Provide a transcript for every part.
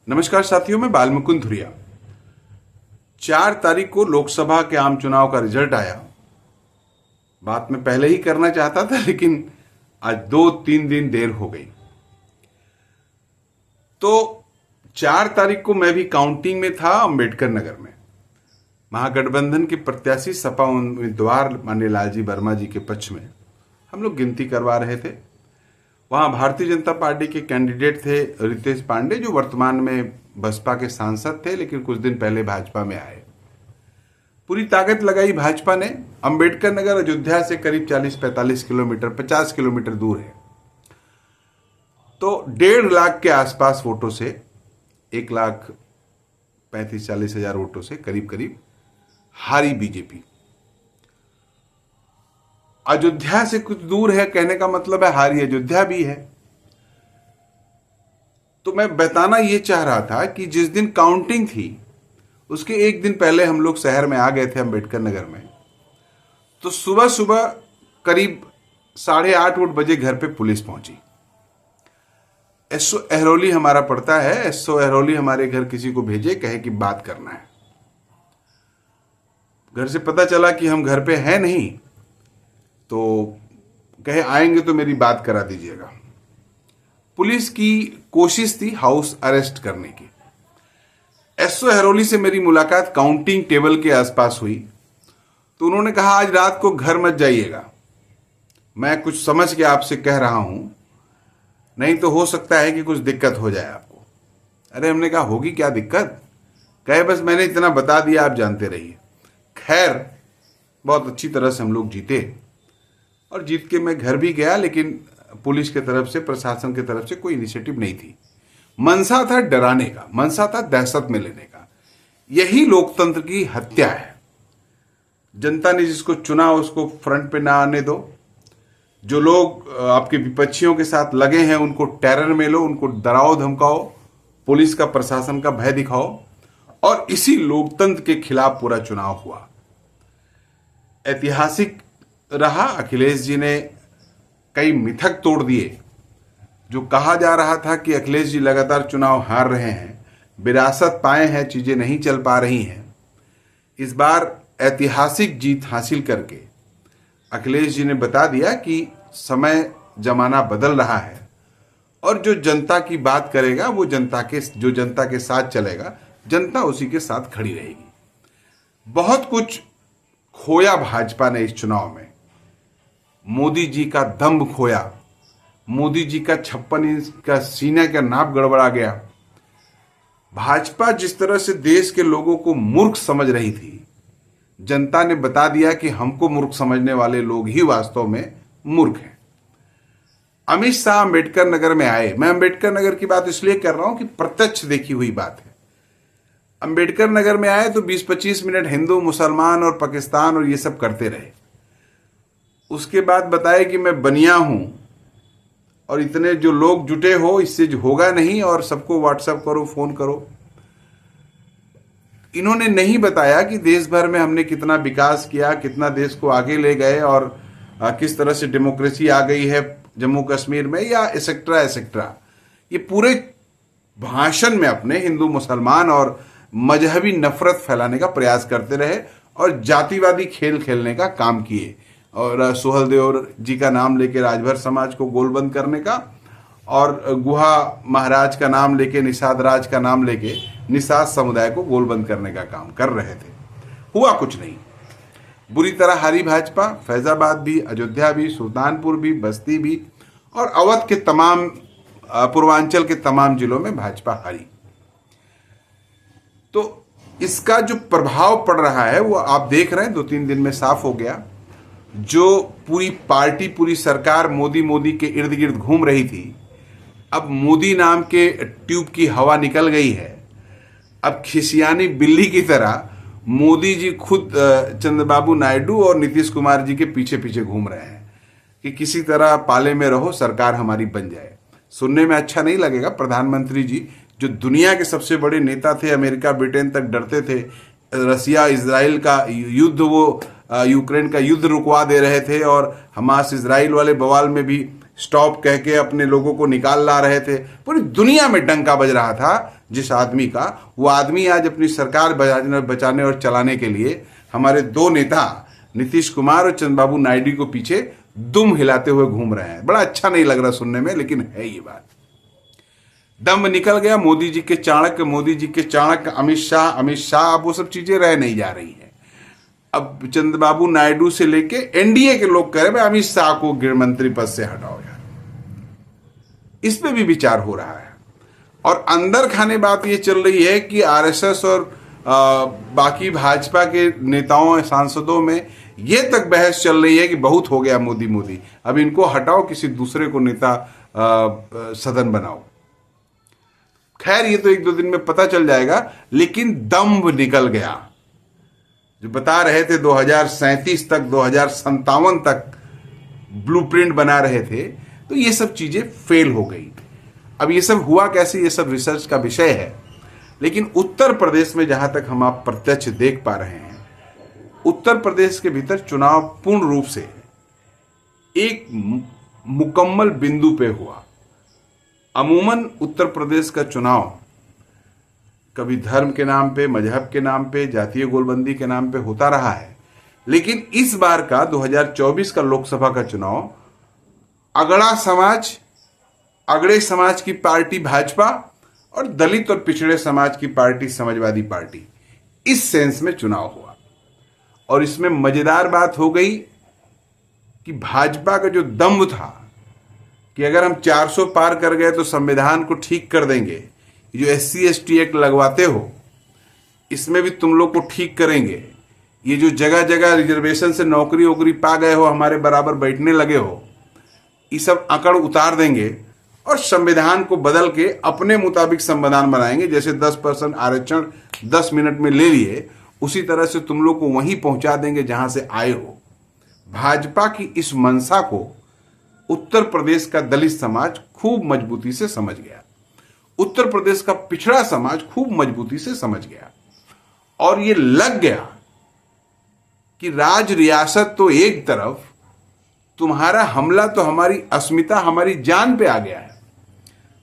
नमस्कार साथियों, मैं बालमुकुंद धुरिया। 4 तारीख को लोकसभा के आम चुनाव का रिजल्ट आया। बात मैं पहले ही करना चाहता था, लेकिन आज 2-3 दिन देर हो गई। तो 4 तारीख को मैं भी काउंटिंग में था अंबेडकर नगर में। महागठबंधन के प्रत्याशी सपा उम्मीदवार माननीय लालजी वर्मा जी के पक्ष में हम लोग गिनती करवा रहे थे। वहां भारतीय जनता पार्टी के कैंडिडेट थे रितेश पांडे, जो वर्तमान में बसपा के सांसद थे, लेकिन कुछ दिन पहले भाजपा में आए। पूरी ताकत लगाई भाजपा ने। अंबेडकर नगर अयोध्या से करीब 40-45 किलोमीटर, 50 किलोमीटर दूर है। तो 1.5 लाख के आसपास वोटों से, 1,35,40 हजार वोटों से करीब करीब हारी बीजेपी। अयोध्या से कुछ दूर है, कहने का मतलब है हारी अयोध्या भी है। तो मैं बताना यह चाह रहा था कि जिस दिन काउंटिंग थी उसके एक दिन पहले हम लोग शहर में आ गए थे अंबेडकर नगर में। तो सुबह सुबह करीब 8:30 बजे घर पे पुलिस पहुंची। एसओ एहरोली हमारा पड़ता है। एसओ एहरोली हमारे घर किसी को भेजे, कहे कि बात करना है। घर से पता चला कि हम घर पे हैं नहीं, तो कहे आएंगे तो मेरी बात करा दीजिएगा। पुलिस की कोशिश थी हाउस अरेस्ट करने की। एसओ एहरोली से मेरी मुलाकात काउंटिंग टेबल के आसपास हुई। तो उन्होंने कहा आज रात को घर मत जाइएगा, मैं कुछ समझ के आपसे कह रहा हूं, नहीं तो हो सकता है कि कुछ दिक्कत हो जाए आपको। अरे हमने कहा होगी क्या दिक्कत? कहे बस मैंने इतना बता दिया, आप जानते रहिए। खैर बहुत अच्छी तरह से हम लोग जीते और जीत के मैं घर भी गया, लेकिन पुलिस के तरफ से, प्रशासन की तरफ से कोई इनिशिएटिव नहीं थी। मनसा था डराने का, मनसा था दहशत में लेने का। यही लोकतंत्र की हत्या है। जनता ने जिसको चुना उसको फ्रंट पे ना आने दो। जो लोग आपके विपक्षियों के साथ लगे हैं उनको टेरर में लो, उनको डराओ धमकाओ, पुलिस का, प्रशासन का भय दिखाओ, और इसी लोकतंत्र के खिलाफ पूरा चुनाव हुआ। ऐतिहासिक रहा। अखिलेश जी ने कई मिथक तोड़ दिए। जो कहा जा रहा था कि अखिलेश जी लगातार चुनाव हार रहे हैं, विरासत पाए हैं, चीजें नहीं चल पा रही हैं, इस बार ऐतिहासिक जीत हासिल करके अखिलेश जी ने बता दिया कि समय जमाना बदल रहा है और जो जनता की बात करेगा वो जो जनता के साथ चलेगा, जनता उसी के साथ खड़ी रहेगी। बहुत कुछ खोया भाजपा ने इस चुनाव में। मोदी जी का दम्भ खोया, मोदी जी का 56 इंच का सीने का नाप गड़बड़ा गया। भाजपा जिस तरह से देश के लोगों को मूर्ख समझ रही थी, जनता ने बता दिया कि हमको मूर्ख समझने वाले लोग ही वास्तव में मूर्ख हैं। अमित शाह अंबेडकर नगर में आए। मैं अंबेडकर नगर की बात इसलिए कर रहा हूं कि प्रत्यक्ष देखी हुई बात है। अंबेडकर नगर में आए तो 20-25 मिनट हिंदू, मुसलमान और पाकिस्तान और ये सब करते रहे। उसके बाद बताए कि मैं बनिया हूं और इतने जो लोग जुटे हो इससे जो होगा नहीं, और सबको व्हाट्सएप करो, फोन करो। इन्होंने नहीं बताया कि देश भर में हमने कितना विकास किया, कितना देश को आगे ले गए, और किस तरह से डेमोक्रेसी आ गई है जम्मू कश्मीर में, या एसेक्ट्रा एसेक्ट्रा। ये पूरे भाषण में अपने हिंदू, मुसलमान और मजहबी नफरत फैलाने का प्रयास करते रहे और जातिवादी खेल खेलने का काम किए, और सुहलदेव जी का नाम लेके राजभर समाज को गोलबंद करने का, और गुहा महाराज का नाम लेके, निषाद राज का नाम लेके निषाद समुदाय को गोलबंद करने का काम कर रहे थे। हुआ कुछ नहीं। बुरी तरह हारी भाजपा। फैजाबाद भी, अयोध्या भी, सुल्तानपुर भी, बस्ती भी, और अवध के तमाम, पूर्वांचल के तमाम जिलों में भाजपा हारी। तो इसका जो प्रभाव पड़ रहा है वो आप देख रहे हैं, 2-3 दिन में साफ हो गया। जो पूरी पार्टी, पूरी सरकार मोदी के इर्द गिर्द घूम रही थी, अब मोदी नाम के ट्यूब की हवा निकल गई है। अब खिसियानी बिल्ली की तरह मोदी जी खुद चंद्रबाबू नायडू और नीतीश कुमार जी के पीछे पीछे घूम रहे हैं कि किसी तरह पाले में रहो, सरकार हमारी बन जाए। सुनने में अच्छा नहीं लगेगा। प्रधानमंत्री जी जो दुनिया के सबसे बड़े नेता थे, अमेरिका ब्रिटेन तक डरते थे, रसिया इजराइल का युद्ध, वो यूक्रेन का युद्ध रुकवा दे रहे थे, और हमास इजराइल वाले बवाल में भी स्टॉप कह के अपने लोगों को निकाल ला रहे थे। पूरी दुनिया में डंका बज रहा था जिस आदमी का, वो आदमी आज अपनी सरकार बचाने और चलाने के लिए हमारे दो नेता नीतीश कुमार और चंद्रबाबू नायडू को पीछे दुम हिलाते हुए घूम रहे हैं। बड़ा अच्छा नहीं लग रहा सुनने में, लेकिन है ये बात। दम निकल गया मोदी जी के चाणक्य, मोदी जी के चाणक्य अमित शाह, अब वो सब चीजें रह नहीं जा रही है। अब चंद्रबाबू नायडू से लेके एनडीए के लोग कह रहे भाई अमित शाह को गृह मंत्री पद से हटाओ यार। इस पे भी विचार हो रहा है। और अंदर खाने बात ये चल रही है कि आरएसएस और बाकी भाजपा के नेताओं सांसदों में ये तक बहस चल रही है कि बहुत हो गया मोदी, अब इनको हटाओ, किसी दूसरे को नेता सदन बनाओ। खैर ये तो 1-2 दिन में पता चल जाएगा, लेकिन दम निकल गया। जो बता रहे थे 2037 तक, 2057 तक ब्लूप्रिंट बना रहे थे, तो ये सब चीजें फेल हो गई। अब ये सब हुआ कैसे, ये सब रिसर्च का विषय है। लेकिन उत्तर प्रदेश में जहां तक हम आप प्रत्यक्ष देख पा रहे हैं, उत्तर प्रदेश के भीतर चुनाव पूर्ण रूप से एक मुकम्मल बिंदु पे हुआ। अमूमन उत्तर प्रदेश का चुनाव कभी धर्म के नाम पे, मजहब के नाम पे, जातीय गोलबंदी के नाम पे होता रहा है। लेकिन इस बार का 2024 का लोकसभा का चुनाव अगड़े समाज की पार्टी भाजपा और दलित और पिछड़े समाज की पार्टी समाजवादी पार्टी, इस सेंस में चुनाव हुआ। और इसमें मजेदार बात हो गई कि भाजपा का जो दम्भ था कि अगर हम 400 पार कर गए तो संविधान को ठीक कर देंगे, जो SC/ST एक्ट लगवाते हो इसमें भी तुम लोग को ठीक करेंगे, ये जो जगह जगह रिजर्वेशन से नौकरी वोकरी पा गए हो, हमारे बराबर बैठने लगे हो, ये सब अकड़ उतार देंगे और संविधान को बदल के अपने मुताबिक संविधान बनाएंगे। जैसे 10% आरक्षण 10 मिनट में ले लिए, उसी तरह से तुम लोग को वहीं पहुंचा देंगे जहां से आए हो। भाजपा की इस मंशा को उत्तर प्रदेश का दलित समाज खूब मजबूती से समझ गया, उत्तर प्रदेश का पिछड़ा समाज खूब मजबूती से समझ गया। और ये लग गया कि राज रियासत तो एक तरफ, तुम्हारा हमला तो हमारी अस्मिता, हमारी जान पे आ गया है।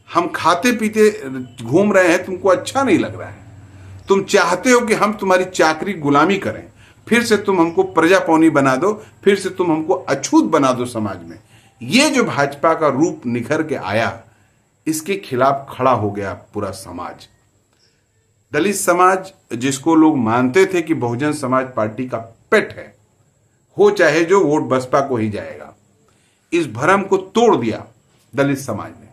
हम खाते पीते घूम रहे हैं, तुमको अच्छा नहीं लग रहा है, तुम चाहते हो कि हम तुम्हारी चाकरी गुलामी करें, फिर से तुम हमको प्रजापौनी बना दो, फिर से तुम हमको अछूत बना दो समाज में। ये जो भाजपा का रूप निखर के आया, इसके खिलाफ खड़ा हो गया पूरा समाज। दलित समाज, जिसको लोग मानते थे कि बहुजन समाज पार्टी का पेट है, हो चाहे जो, वोट बसपा को ही जाएगा, इस भ्रम को तोड़ दिया दलित समाज ने।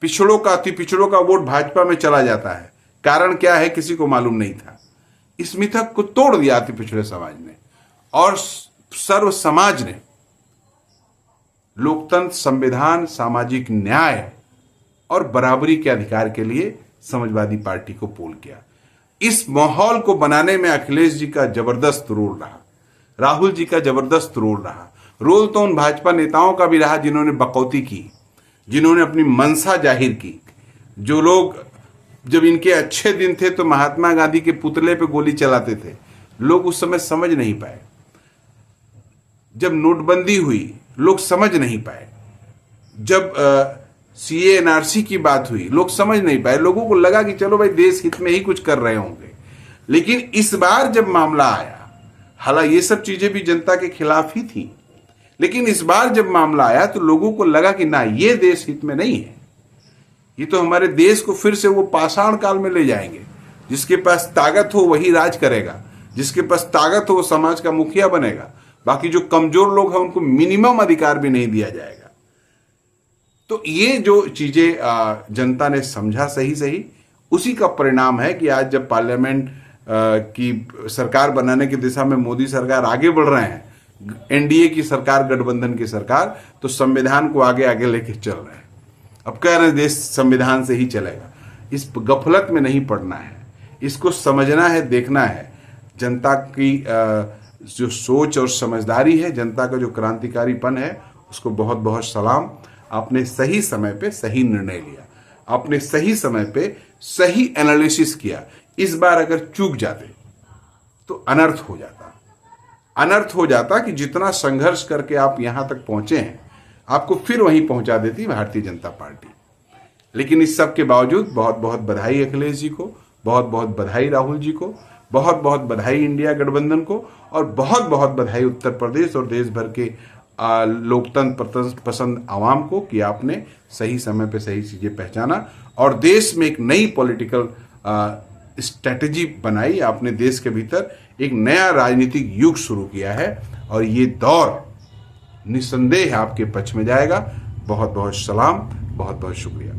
पिछड़ों का, अति पिछड़ों का वोट भाजपा में चला जाता है, कारण क्या है किसी को मालूम नहीं था। इस मिथक को तोड़ दिया अति पिछड़े समाज ने, और सर्व समाज ने लोकतंत्र, संविधान, सामाजिक न्याय और बराबरी के अधिकार के लिए समाजवादी पार्टी को पोल किया। इस माहौल को बनाने में अखिलेश जी का जबरदस्त रोल रहा, राहुल जी का जबरदस्त रोल रहा। रोल तो उन भाजपा नेताओं का भी रहा जिन्होंने बकौती की, जिन्होंने अपनी मंशा जाहिर की। जो लोग, जब इनके अच्छे दिन थे तो महात्मा गांधी के पुतले पे गोली चलाते थे, लोग उस समय समझ नहीं पाए। जब नोटबंदी हुई, लोग समझ नहीं पाए। जब CA NRC की बात हुई, लोग समझ नहीं पाए। लोगों को लगा कि चलो भाई देश हित में ही कुछ कर रहे होंगे। लेकिन इस बार जब मामला आया, हालांकि ये सब चीजें भी जनता के खिलाफ ही थी, लेकिन इस बार जब मामला आया तो लोगों को लगा कि ना, ये देश हित में नहीं है, ये तो हमारे देश को फिर से वो पाषाण काल में ले जाएंगे। जिसके पास ताकत हो वही राज करेगा, जिसके पास ताकत हो वो समाज का मुखिया बनेगा, बाकी जो कमजोर लोग हैं उनको मिनिमम अधिकार भी नहीं दिया जाएगा। तो ये जो चीजें जनता ने समझा सही, उसी का परिणाम है कि आज जब पार्लियामेंट की सरकार बनाने की दिशा में मोदी सरकार आगे बढ़ रहे हैं, NDA की सरकार, गठबंधन की सरकार, तो संविधान को आगे आगे लेके चल रहे हैं। अब कह रहे हैं देश संविधान से ही चलेगा। इस गफलत में नहीं पड़ना है, इसको समझना है, देखना है। जनता की जो सोच और समझदारी है, जनता का जो क्रांतिकारीपन है, उसको बहुत बहुत सलाम। आपने सही समय पे सही निर्णय लिया, आपने सही समय पे सही एनालिसिस किया। इस बार अगर चूक जाते तो अनर्थ हो जाता, अनर्थ हो जाता कि जितना संघर्ष करके आप यहां तक पहुंचे हैं, आपको फिर वहीं पहुंचा देती भारतीय जनता पार्टी। लेकिन इस सब के बावजूद बहुत बहुत बधाई अखिलेश जी को, बहुत बहुत बधाई राहुल जी को, बहुत बहुत बधाई इंडिया गठबंधन को, और बहुत बहुत बधाई उत्तर प्रदेश और देश भर के लोकतंत्र पसंद आवाम को कि आपने सही समय पे सही चीजें पहचाना और देश में एक नई पॉलिटिकल स्ट्रेटजी बनाई। आपने देश के भीतर एक नया राजनीतिक युग शुरू किया है और ये दौर निस्संदेह आपके पक्ष में जाएगा। बहुत बहुत सलाम, बहुत बहुत शुक्रिया।